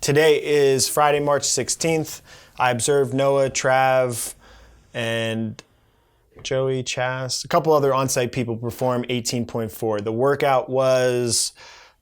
Today is Friday, March 16th. I observed Noah, Trav, and Joey, Chas, a couple other on-site people perform 18.4. The workout was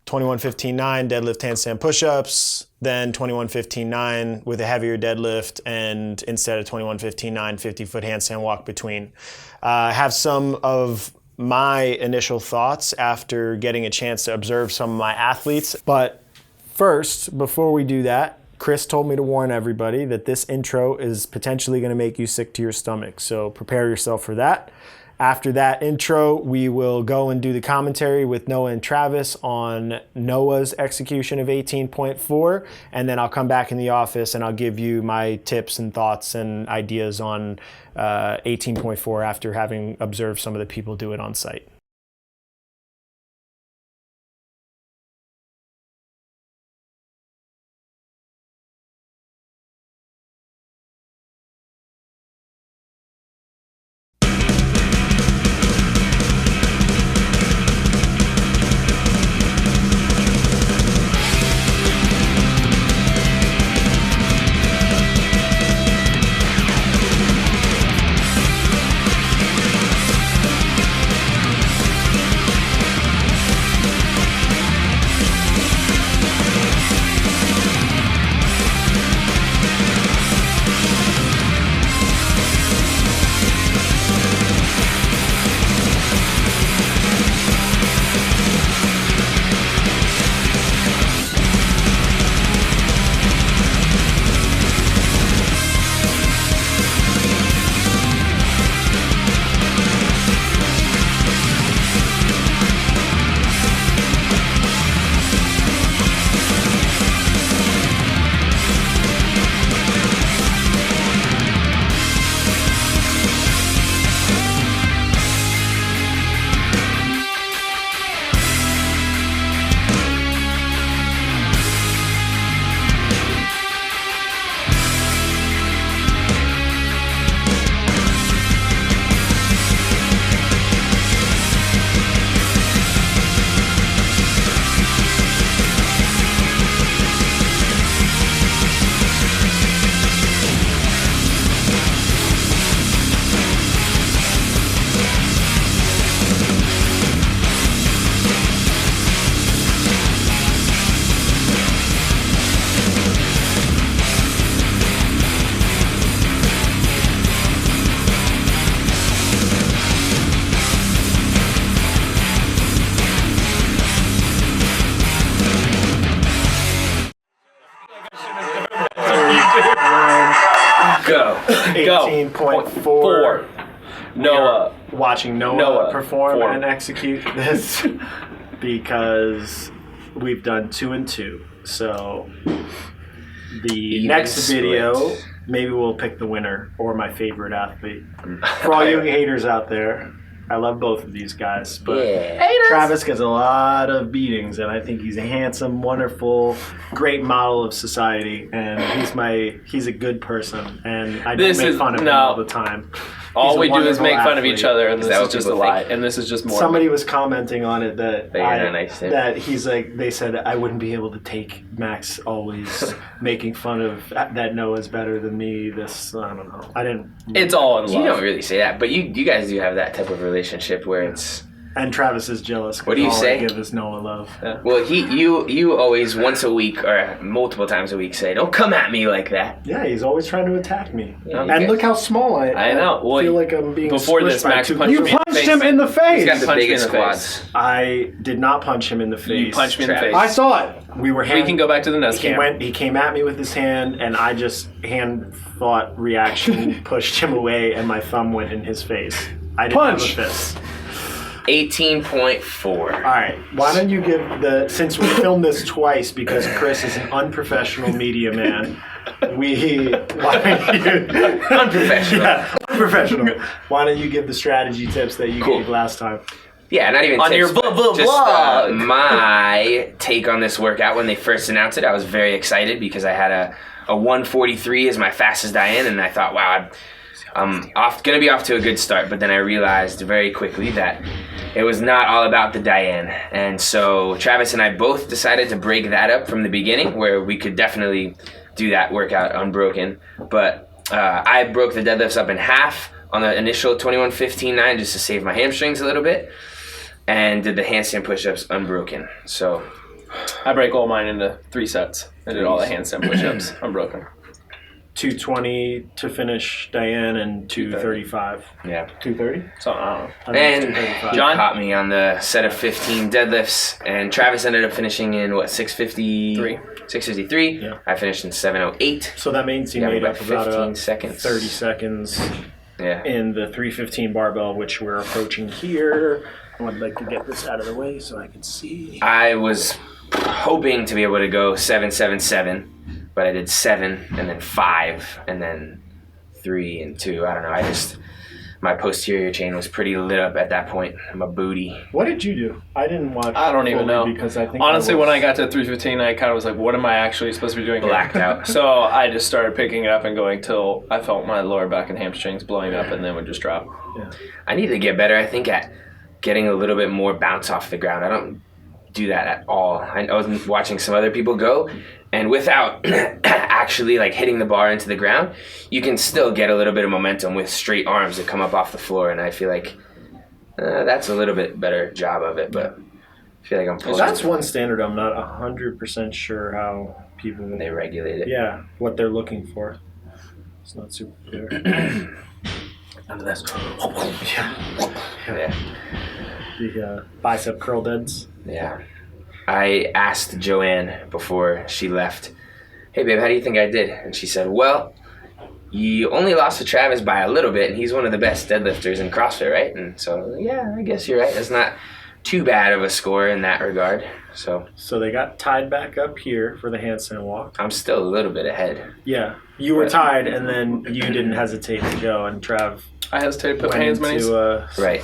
21-15-9 deadlift, handstand, push-ups, then 21-15-9 with a heavier deadlift, and instead of 21-15-9, 50-foot handstand walk between. I have some of my initial thoughts after getting a chance to observe some of my athletes, but first, before we do that, Chris told me to warn everybody that this intro is potentially going to make you sick to your stomach, so prepare yourself for that. After that intro, we will go and do the commentary with Noah and Travis on Noah's execution of 18.4, and then I'll come back in the office and I'll give you my tips and thoughts and ideas on 18.4 after having observed some of the people do it on site. Go. 18.4. Noah. Watching Noah perform and execute this because we've done 2 and 2. So the next video, maybe we'll pick the winner or my favorite athlete. For all you haters out there, I love both of these guys, but Travis gets a lot of beatings, and I think he's a handsome, wonderful, great model of society, and he's a good person, and I don't make fun of him all the time. All we do is make fun of each other, and this is just a lie. And this is just more. Somebody was commenting on it that he's like, they said I wouldn't be able to take Max always making fun of that Noah's better than me. This, I don't know. I didn't. It's all in love. You don't really say that, but you guys do have that type of relationship where it's. And Travis is jealous. What do you say? I give is Noah love. Yeah. Well, you always once a week or multiple times a week say, "Don't come at me like that." Yeah, he's always trying to attack me. Yeah, and look how small I am. I know. Well, I feel like I'm being before this, Max punched you punched him in the face. He's got the biggest quads. I did not punch him in the face. You punched me in the face. I saw it. We can go back to the nest cam. He came at me with his hand, and I just hand thought reaction pushed him away, and my thumb went in his face. I didn't have a fist. 18.4. All right. Why don't you give since we filmed this twice because Chris is an unprofessional media man, Unprofessional. Yeah, unprofessional. Why don't you give the strategy tips that you gave last time? Yeah, not even on tips, your just my take on this workout. When they first announced it, I was very excited because I had a 143 as my fastest I in, and I thought, wow, gonna be off to a good start, but then I realized very quickly that it was not all about the Diane. And so Travis and I both decided to break that up from the beginning, where we could definitely do that workout unbroken. But I broke the deadlifts up in half on the initial 21-15-9 just to save my hamstrings a little bit, and did the handstand push-ups unbroken. So I break all mine into 3 sets. I did all the handstand push-ups unbroken. 220 to finish Diane and 235. Yeah. 230? So I don't know. And John caught me on the set of 15 deadlifts, and Travis ended up finishing in, 653? 653. Yeah. I finished in 708. So that means he Got me made by up about 15 seconds. 30 seconds Yeah. in the 315 barbell, which we're approaching here. I would like to get this out of the way so I can see. I was hoping to be able to go 777, but I did 7 and then 5 and then 3 and 2. I don't know. My posterior chain was pretty lit up at that point. My booty. What did you do? I didn't watch. I don't even know. Because I think honestly, when I got to 315, I kind of was like, what am I actually supposed to be doing here? Blacked out. So I just started picking it up and going till I felt my lower back and hamstrings blowing up, and then would just drop. Yeah. I need to get better, I think, at getting a little bit more bounce off the ground. I don't do that at all. I was watching some other people go, and without actually like hitting the bar into the ground, you can still get a little bit of momentum with straight arms that come up off the floor, and I feel like that's a little bit better job of it, but I feel like I'm pulling. That's one standard I'm not 100% sure how people They regulate it. Yeah, what they're looking for. It's not super clear. None of this. Yeah. The bicep curl deads. Yeah. I asked Joanne before she left, hey babe, how do you think I did? And she said, well, you only lost to Travis by a little bit, and he's one of the best deadlifters in CrossFit, right? And so, yeah, I guess you're right. That's not too bad of a score in that regard. So they got tied back up here for the handstand walk. I'm still a little bit ahead. Yeah. You were tied, and then you didn't hesitate to go, and Trav I hesitated to put my hands minis. Right.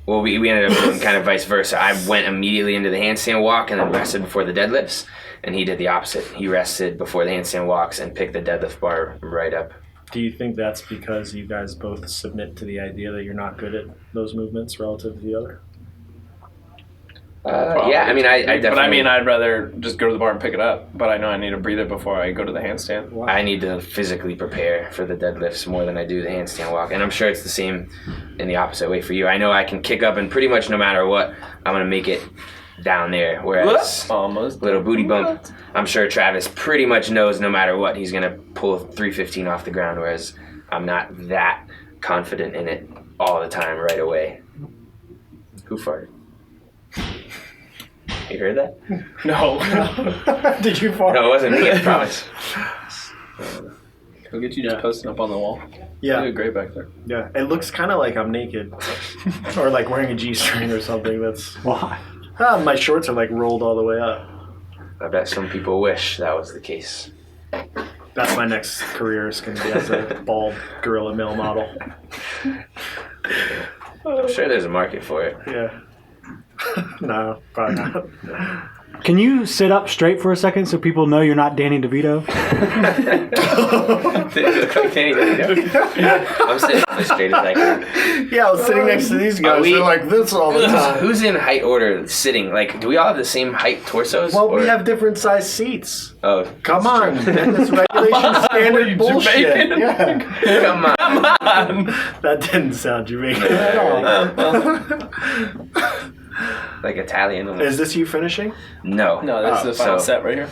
Well, we ended up doing kind of vice versa. I went immediately into the handstand walk and then rested before the deadlifts, and he did the opposite. He rested before the handstand walks and picked the deadlift bar right up. Do you think that's because you guys both submit to the idea that you're not good at those movements relative to the other? Yeah, I mean, I definitely... But I mean, I'd rather just go to the bar and pick it up, but I know I need to breathe it before I go to the handstand. Wow. I need to physically prepare for the deadlifts more than I do the handstand walk, and I'm sure it's the same in the opposite way for you. I know I can kick up, and pretty much no matter what, I'm going to make it down there, whereas almost little booty bump, I'm sure Travis pretty much knows no matter what, he's going to pull 315 off the ground, whereas I'm not that confident in it all the time right away. Who farted? You heard that? No. Did you fart? No, it wasn't me, I promise. We'll get you just posting up on the wall. Yeah. You did great back there. Yeah. It looks kind of like I'm naked. Or like wearing a G-string or something. That's why. My shorts are like rolled all the way up. I bet some people wish that was the case. That's my next career, is going to be as a bald gorilla male model. I'm sure there's a market for it. Yeah. No, probably not. Can you sit up straight for a second so people know you're not Danny DeVito? Did it look like Danny DeVito? I'm sitting as straight as I can. Yeah, I was sitting next to these guys. They're like this all the time. Who's in height order sitting? Like, do we all have the same height torsos? Well, we have different size seats. Oh, come on. That's regulation standard bullshit. Yeah. Come on. That didn't sound Jamaican at all. Like Italian. Is this you finishing? No. No, that's the final set right here.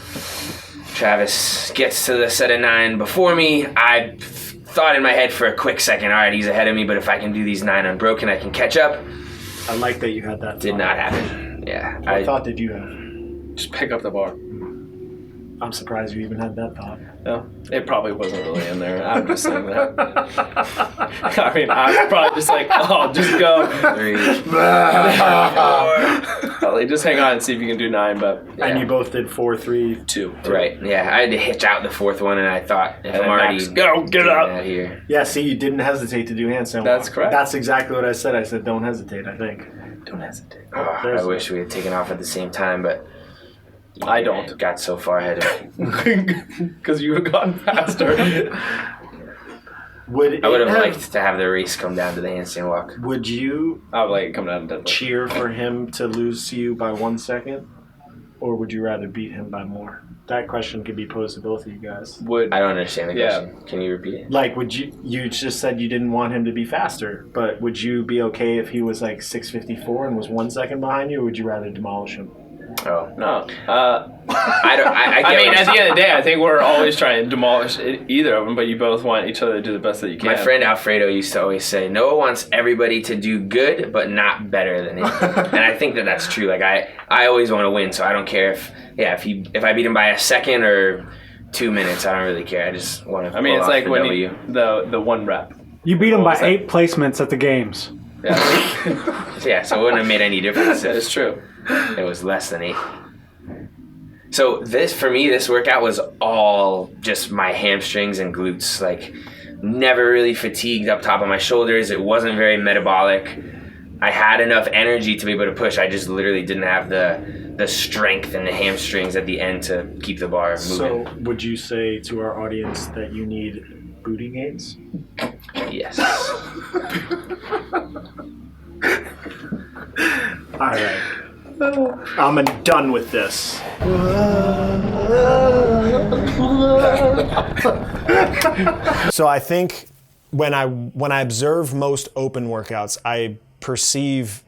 Travis gets to the set of 9 before me. I thought in my head for a quick second, all right, he's ahead of me, but if I can do these 9 unbroken, I can catch up. I like that you had that thought. Did not happen. Yeah. What thought did you have? Just pick up the bar. I'm surprised you even had that thought. No, it probably wasn't really in there. I'm just saying that. I mean, I was probably just like, oh, just go. 3, 4. Like, just hang on and see if you can do 9, but... Yeah. And you both did 4, 3, 2. Right, yeah. I had to hitch out the 4th one, and I thought, if I'm already... Go, get up! Here. Yeah, see, you didn't hesitate to do handstand. That's correct. That's exactly what I said. I said, don't hesitate, I think. Don't hesitate. Oh, I wish we had taken off at the same time, but... I don't. Got so far ahead of me. Because you had gone faster. I would have liked to have the race come down to the handstand walk. Would you I would like it come down to deadlift. cheer for him to lose to you by 1 second? Or would you rather beat him by more? That question could be posed to both of you guys. Would I don't understand the Yeah. question. Can you repeat it? Like, would you just said you didn't want him to be faster, but would you be okay if he was like 6:54 and was 1 second behind you, or would you rather demolish him? Oh. no? I Mean, get at the end of the day, I think we're always trying to demolish either of them, but you both want each other to do the best that you can. My friend Alfredo used to always say, Noah wants everybody to do good, but not better than him. And I think that that's true. Like, I always want to win, so I don't care if I beat him by a second or 2 minutes, I don't really care. I just want to it's like when W. the one rep. You beat him by was that? 8 placements at the games. Yeah, Yeah, so it wouldn't have made any difference that if is true. it was less than 8. So for me, this workout was all just my hamstrings and glutes. Like, never really fatigued up top of my shoulders. It wasn't very metabolic. I had enough energy to be able to push. I just literally didn't have the strength and the hamstrings at the end to keep the bar moving. So, would you say to our audience that you need booting aids? Yes. All right. I'm done with this. So I think when I observe most open workouts, I perceive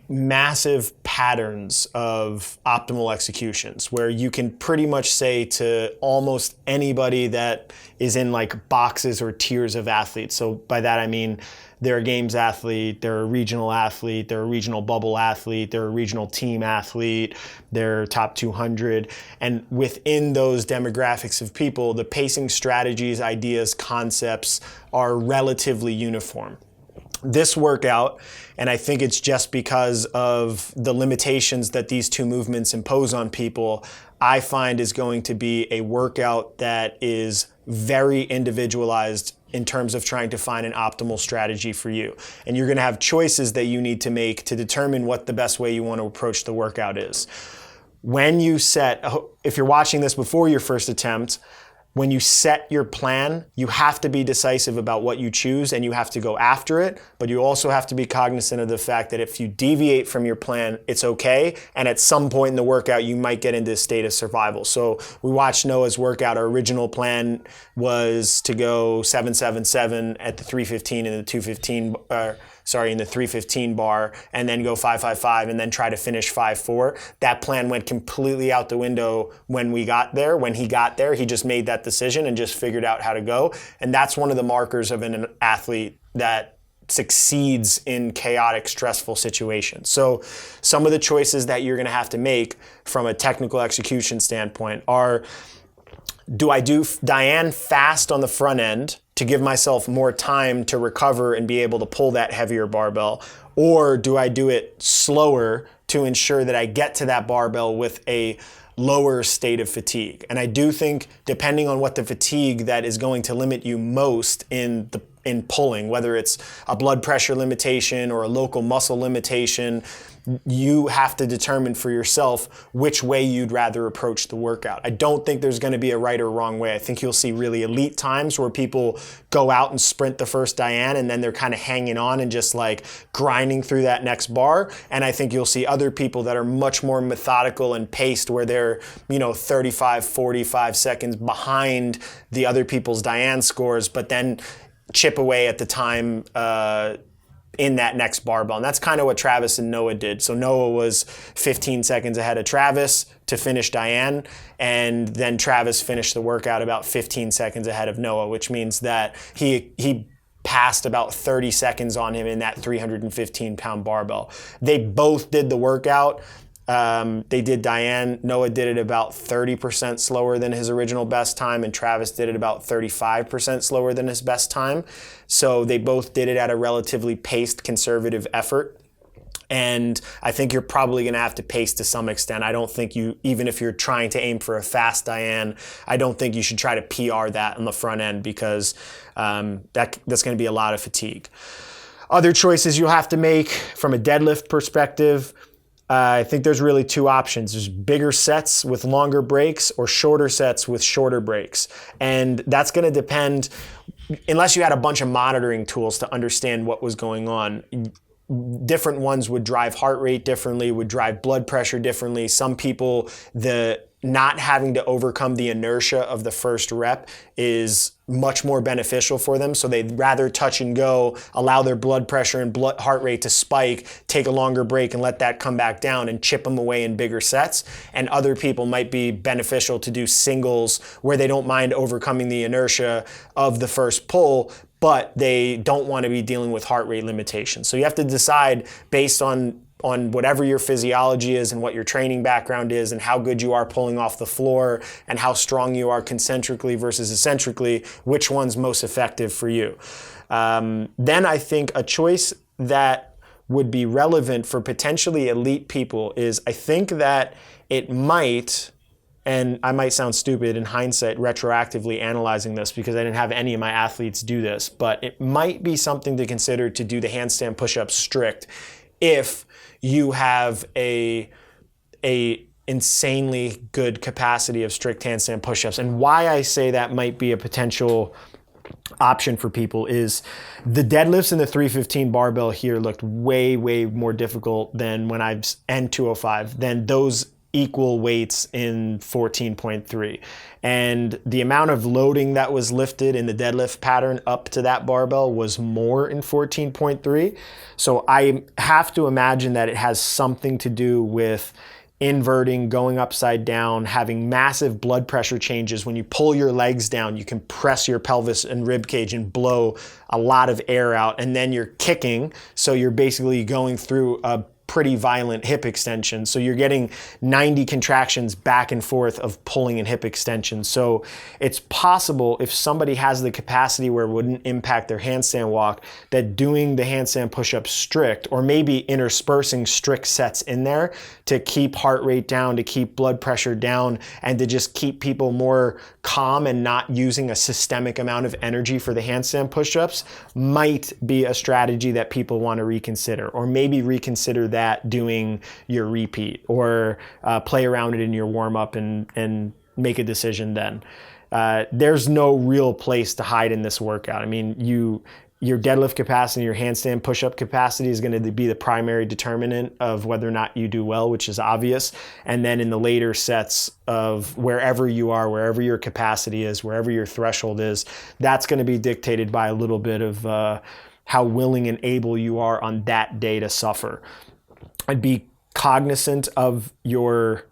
massive patterns of optimal executions where you can pretty much say to almost anybody that is in like boxes or tiers of athletes. So by that I mean they're a games athlete, they're a regional athlete, they're a regional bubble athlete, they're a regional team athlete, they're top 200. And within those demographics of people, the pacing strategies, ideas, concepts are relatively uniform. This workout, and I think it's just because of the limitations that these two movements impose on people, I find is going to be a workout that is very individualized in terms of trying to find an optimal strategy for you. And you're going to have choices that you need to make to determine what the best way you want to approach the workout is. When you set, if you're watching this before your first attempt, when you set your plan, you have to be decisive about what you choose and you have to go after it, but you also have to be cognizant of the fact that if you deviate from your plan, it's okay, and at some point in the workout, you might get into a state of survival. So we watched Noah's workout. Our original plan was to go 777 at the 315 and the 215, in the 315 bar, and then go 555 and then try to finish 5-4. That plan went completely out the window when we got there. When he got there, he just made that decision and just figured out how to go. And that's one of the markers of an athlete that succeeds in chaotic, stressful situations. So some of the choices that you're going to have to make from a technical execution standpoint are, do I do Diane fast on the front end to give myself more time to recover and be able to pull that heavier barbell? Or do I do it slower to ensure that I get to that barbell with a lower state of fatigue? And I do think, depending on what the fatigue that is going to limit you most in pulling, whether it's a blood pressure limitation or a local muscle limitation, you have to determine for yourself which way you'd rather approach the workout. I don't think there's going to be a right or wrong way. I think you'll see really elite times where people go out and sprint the first Diane and then they're kind of hanging on and just like grinding through that next bar. And I think you'll see other people that are much more methodical and paced where they're, 35, 45 seconds behind the other people's Diane scores, but then chip away at the time in that next barbell. And that's kind of what Travis and Noah did. So Noah was 15 seconds ahead of Travis to finish Diane, and then Travis finished the workout about 15 seconds ahead of Noah, which means that he passed about 30 seconds on him in that 315-pound barbell. They both did the workout. They did Diane. Noah did it about 30% slower than his original best time, and Travis did it about 35% slower than his best time. So they both did it at a relatively paced, conservative effort. And I think you're probably going to have to pace to some extent. I don't think even if you're trying to aim for a fast Diane, I don't think you should try to PR that on the front end, because that's going to be a lot of fatigue. Other choices you'll have to make from a deadlift perspective, I think there's really two options. There's bigger sets with longer breaks or shorter sets with shorter breaks. And that's going to depend unless you had a bunch of monitoring tools to understand what was going on, different ones would drive heart rate differently, would drive blood pressure differently. Some people, the not having to overcome the inertia of the first rep is much more beneficial for them. So they'd rather touch and go, allow their blood pressure and heart rate to spike, take a longer break and let that come back down and chip them away in bigger sets. And other people might be beneficial to do singles where they don't mind overcoming the inertia of the first pull, but they don't want to be dealing with heart rate limitations. So you have to decide based on whatever your physiology is and what your training background is and how good you are pulling off the floor and how strong you are concentrically versus eccentrically, which one's most effective for you. Then I think a choice that would be relevant for potentially elite people is, I think that it might, and I might sound stupid in hindsight retroactively analyzing this because I didn't have any of my athletes do this, but it might be something to consider to do the handstand push-ups strict if you have a insanely good capacity of strict handstand push-ups. And why I say that might be a potential option for people is the deadlifts in the 315 barbell here looked way, way more difficult than when and 205 than those equal weights in 14.3. And the amount of loading that was lifted in the deadlift pattern up to that barbell was more in 14.3. So I have to imagine that it has something to do with inverting, going upside down, having massive blood pressure changes. When you pull your legs down, you can press your pelvis and rib cage and blow a lot of air out, and then you're kicking. So you're basically going through a pretty violent hip extension. So you're getting 90 contractions back and forth of pulling and hip extension. So it's possible if somebody has the capacity where it wouldn't impact their handstand walk, that doing the handstand push-up strict, or maybe interspersing strict sets in there to keep heart rate down, to keep blood pressure down, and to just keep people more calm and not using a systemic amount of energy for the handstand push-ups might be a strategy that people want to reconsider, or maybe reconsider that doing your repeat, or play around it in your warm-up and make a decision then. There's no real place to hide in this workout. I mean, your deadlift capacity, your handstand push-up capacity is going to be the primary determinant of whether or not you do well, which is obvious. And then in the later sets of wherever you are, wherever your capacity is, wherever your threshold is, that's going to be dictated by a little bit of how willing and able you are on that day to suffer. I'd be cognizant of your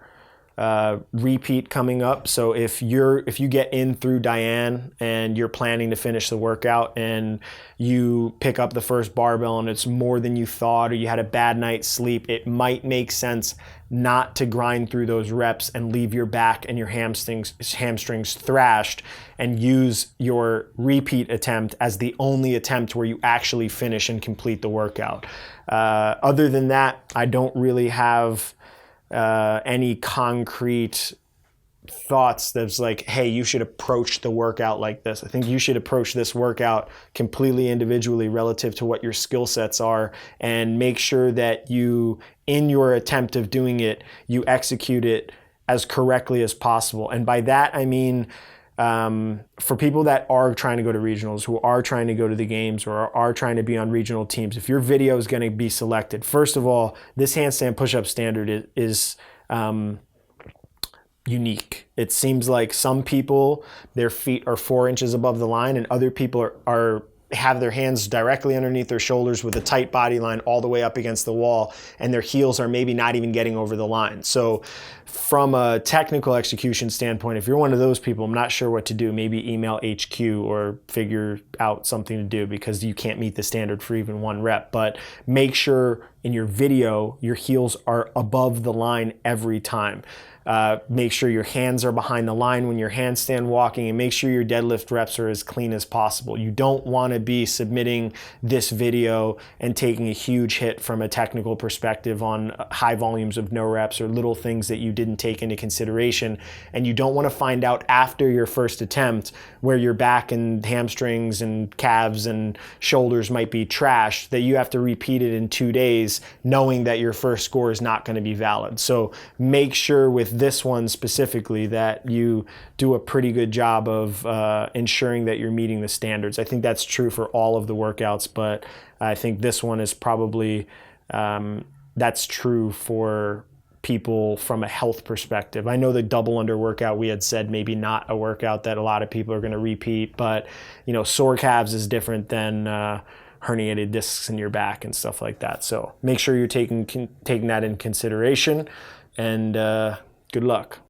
repeat coming up. So if you get in through Diane and you're planning to finish the workout and you pick up the first barbell and it's more than you thought, or you had a bad night's sleep, it might make sense not to grind through those reps and leave your back and your hamstrings thrashed, and use your repeat attempt as the only attempt where you actually finish and complete the workout. Other than that, I don't really have any concrete thoughts that's like, hey, you should approach the workout like this. I think you should approach this workout completely individually relative to what your skill sets are, and make sure that you, in your attempt of doing it, you execute it as correctly as possible. And by that, I mean, for people that are trying to go to regionals, who are trying to go to the games, or are trying to be on regional teams, if your video is going to be selected, first of all, this handstand push-up standard is unique. It seems like some people, their feet are 4 inches above the line, and other people have their hands directly underneath their shoulders with a tight body line all the way up against the wall, and their heels are maybe not even getting over the line. So from a technical execution standpoint, if you're one of those people, I'm not sure what to do. Maybe email HQ or figure out something to do, because you can't meet the standard for even one rep. But make sure in your video, your heels are above the line every time. Make sure your hands are behind the line when you're handstand walking, and make sure your deadlift reps are as clean as possible. You don't want to be submitting this video and taking a huge hit from a technical perspective on high volumes of no reps or little things that you didn't take into consideration. And you don't want to find out after your first attempt where your back and hamstrings and calves and shoulders might be trashed, that you have to repeat it in 2 days knowing that your first score is not going to be valid. So make sure with with this one specifically that you do a pretty good job of ensuring that you're meeting the standards. I think that's true for all of the workouts, but I think this one is probably, that's true for people from a health perspective. I know the double under workout, we had said maybe not a workout that a lot of people are going to repeat, but sore calves is different than herniated discs in your back and stuff like that. So make sure you're taking that in consideration, and good luck.